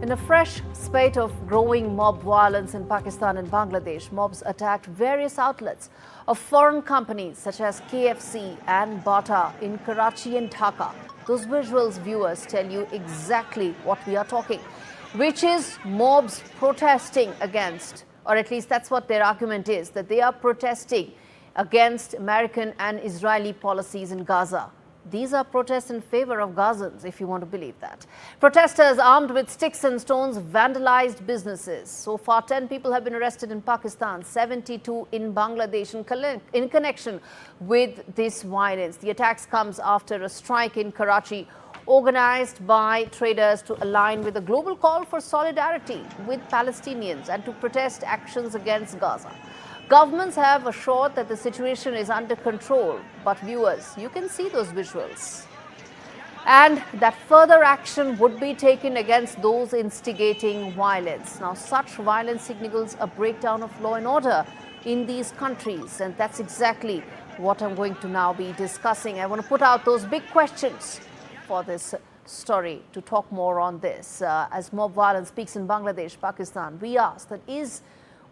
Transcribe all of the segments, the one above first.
In a fresh spate of growing mob violence in Pakistan and Bangladesh, mobs attacked various outlets of foreign companies such as KFC and BATA in Karachi and Dhaka. Those visuals, viewers, tell you exactly what we are talking, which is mobs protesting against, or at least that's what their argument is, that they are protesting against American and Israeli policies in Gaza. These are protests in favor of Gazans, if you want to believe that. Protesters armed with sticks and stones vandalized businesses. So far, 10 people have been arrested in Pakistan, 72 in Bangladesh in connection with this violence. The attacks comes after a strike in Karachi organized by traders to align with a global call for solidarity with Palestinians and to protest actions against Gaza. Governments have assured that the situation is under control, but viewers, you can see those visuals. And that further action would be taken against those instigating violence. Now, such violence signals a breakdown of law and order in these countries, and that's exactly what I'm going to now be discussing. I want to put out those big questions for this story. To talk more on this, as mob violence peaks in Bangladesh, Pakistan, we ask that is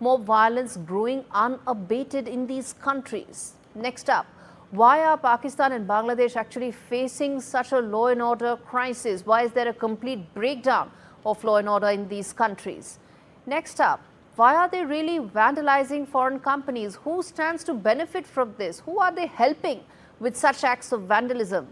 mob violence growing unabated in these countries? Next up, why are Pakistan and Bangladesh actually facing such a law and order crisis? Why is there a complete breakdown of law and order in these countries? Next up, why are they really vandalizing foreign companies? Who stands to benefit from this? Who are they helping with such acts of vandalism?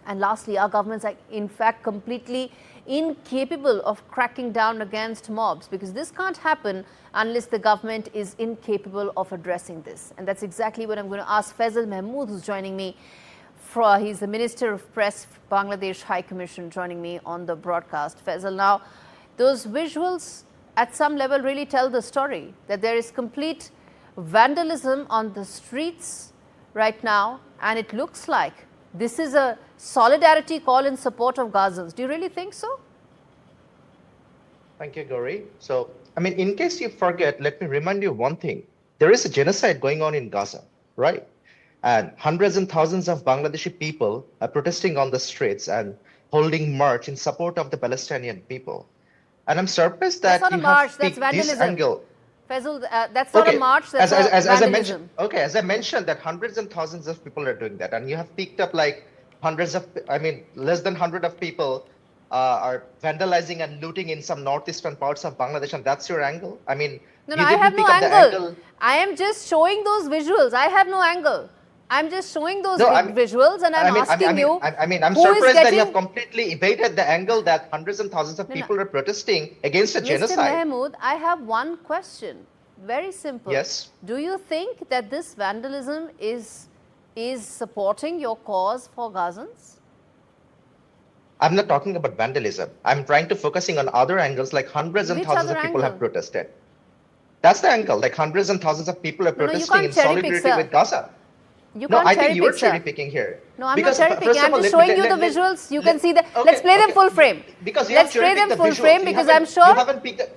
And lastly, are governments in fact completely incapable of cracking down against mobs? Because this can't happen unless the government is incapable of addressing this. And that's exactly what I'm going to ask Faisal Mahmud, who's joining me. He's the Minister of Press, Bangladesh High Commission, joining me on the broadcast. Faisal, now, those visuals at some level really tell the story, that there is complete vandalism on the streets right now, and it looks like this is a solidarity call in support of Gazans. Do you really think so? Thank you, Gaurie. So, in case you forget, let me remind you one thing. There is a genocide going on in Gaza, right? And hundreds and thousands of Bangladeshi people are protesting on the streets and holding march in support of the Palestinian people. And I'm surprised that that's not you a march, have that's vandalism. This angle. Faisal, that's not a march, that's vandalism. As I mentioned, that hundreds and thousands of people are doing that, and you have picked up like hundreds of, less than 100 of people are vandalizing and looting in some northeastern parts of Bangladesh, and that's your angle? No, I have no angle. I am just showing those visuals. I have no angle. I'm just showing those visuals, and I'm asking you. I'm surprised that you have completely evaded the angle that hundreds and thousands of people are protesting against a genocide. Mr. Mahmud, I have one question. Very simple. Yes. Do you think that this vandalism is supporting your cause for Gazans? I'm not talking about vandalism. I'm trying to focusing on other angles, like hundreds and thousands of people have protested. That's the angle, like hundreds and thousands of people are protesting in solidarity with Gaza. I think you are cherry picking here. No, I'm not cherry picking. I'm just showing you the visuals. You can see that. Let's play them full frame. Let's play them full frame because I'm sure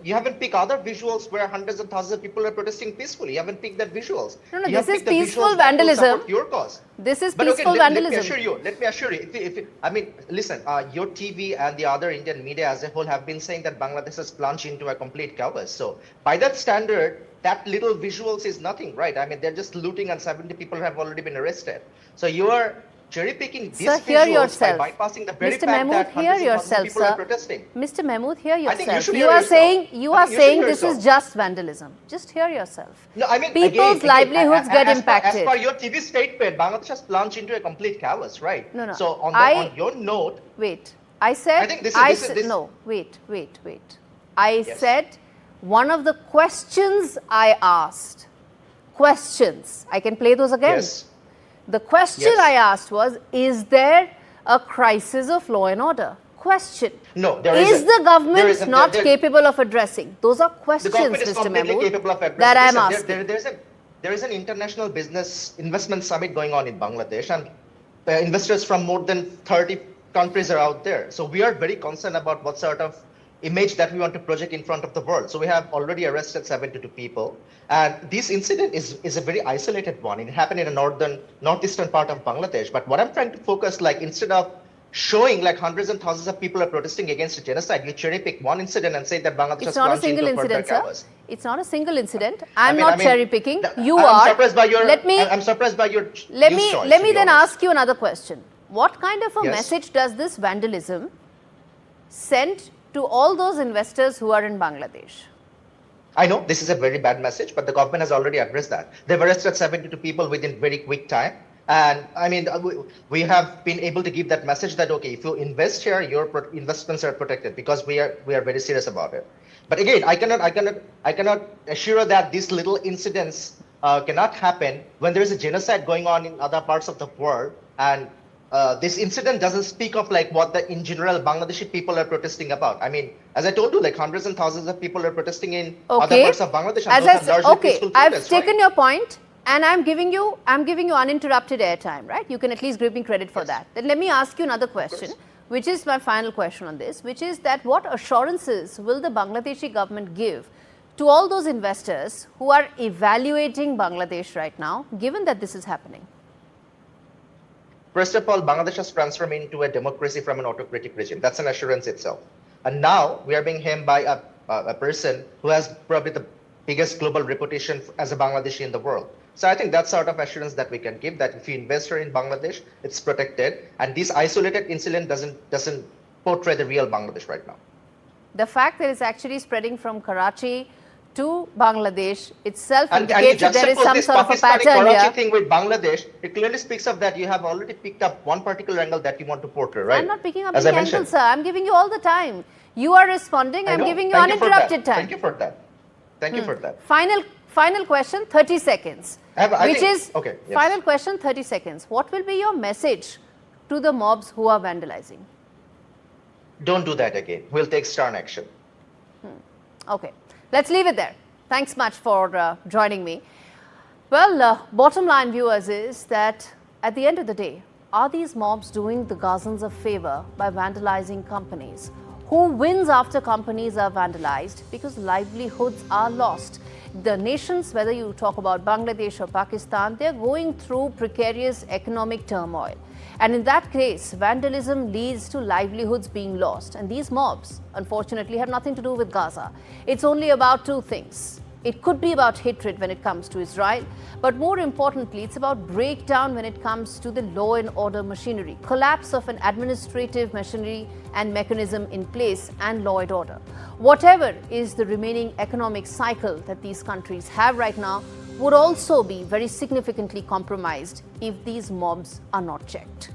you haven't picked other visuals where hundreds of thousands of people are protesting peacefully. You haven't picked that visuals. No, this is peaceful vandalism. Your cause. This is peaceful vandalism. Let me assure you. Listen. Your TV and the other Indian media as a whole have been saying that Bangladesh has plunged into a complete chaos. So by that standard, that little visuals is nothing, right? They're just looting and 70 people have already been arrested. So you are cherry-picking these visuals by bypassing the very Mr. fact Mahmud, that hundreds of thousands of people are protesting. Mr. Mahmud, hear yourself. I think you are saying this is just vandalism. Just hear yourself. No, people's livelihoods get impacted. As per your TV statement, Bangladesh has plunged into a complete chaos, right? No. So on your note, wait. I said. I think this no. Wait. I said. One of the questions I asked, I can play those again. Yes. The question I asked was, is there a crisis of law and order? Question. No, there is isn't. The government not capable of addressing? Those are questions, Mr. Mahmud, that I'm asking. There is an international business investment summit going on in Bangladesh, and investors from more than 30 countries are out there. So we are very concerned about what sort of image that we want to project in front of the world. So we have already arrested 72 people. And this incident is a very isolated one. It happened in a northeastern part of Bangladesh. But what I'm trying to focus, like instead of showing like hundreds and thousands of people are protesting against a genocide. You cherry pick one incident and say that Bangladesh It's has not a plunged single into further incident, sir. chaos. It's not a single incident. I I'm mean- not I mean, cherry picking. You I'm are. surprised by your. Let me. I'm surprised by your. Let news me choice, let to me be then honest. ask you another question. What kind of a Yes. message does this vandalism send to all those investors who are in Bangladesh? I know this is a very bad message, but the government has already addressed that. They've arrested 72 people within very quick time. And I mean, we have been able to give that message that, okay, if you invest here, your investments are protected because we are very serious about it. But again, I cannot assure that these little incidents cannot happen when there is a genocide going on in other parts of the world. And this incident doesn't speak of like what in general Bangladeshi people are protesting about. I mean, as I told you, like hundreds and thousands of people are protesting in other parts of Bangladesh. And those are largely peaceful protests, I've taken right? your point, and I'm giving you uninterrupted airtime, right? You can at least give me credit for Yes. that. Then let me ask you another question, which is my final question on this, which is that what assurances will the Bangladeshi government give to all those investors who are evaluating Bangladesh right now, given that this is happening? First of all, Bangladesh has transformed into a democracy from an autocratic regime. That's an assurance itself. And now we are being hemmed by a person who has probably the biggest global reputation as a Bangladeshi in the world. So I think that's sort of assurance that we can give, that if you invest here in Bangladesh, it's protected. And this isolated incident doesn't portray the real Bangladesh right now. The fact that it's actually spreading from Karachi to Bangladesh itself And you indicates that there is juxtapose some this sort of a Pakistani pattern Karachi here. thing with Bangladesh, it clearly speaks of that you have already picked up one particular angle that you want to portray, right? I'm not picking up As any I angle, mentioned. sir. I'm giving you all the time. You are responding. I I'm know. giving you Thank for that. uninterrupted time. Thank you for that. Thank you for that. Final question, 30 seconds. I which think- is okay, yes. final question, 30 seconds. What will be your message to the mobs who are vandalizing? Don't do that again. We'll take stern action. Okay, let's leave it there. Thanks much for joining me. Well, bottom line, viewers, is that at the end of the day, are these mobs doing the Gazans a favor by vandalizing companies? Who wins after companies are vandalized? Because livelihoods are lost. The nations, whether you talk about Bangladesh or Pakistan, they're going through precarious economic turmoil. And in that case, vandalism leads to livelihoods being lost. And these mobs, unfortunately, have nothing to do with Gaza. It's only about two things. It could be about hatred when it comes to Israel, but more importantly, it's about breakdown when it comes to the law and order machinery, collapse of an administrative machinery and mechanism in place, and law and order. Whatever is the remaining economic cycle that these countries have right now would also be very significantly compromised if these mobs are not checked.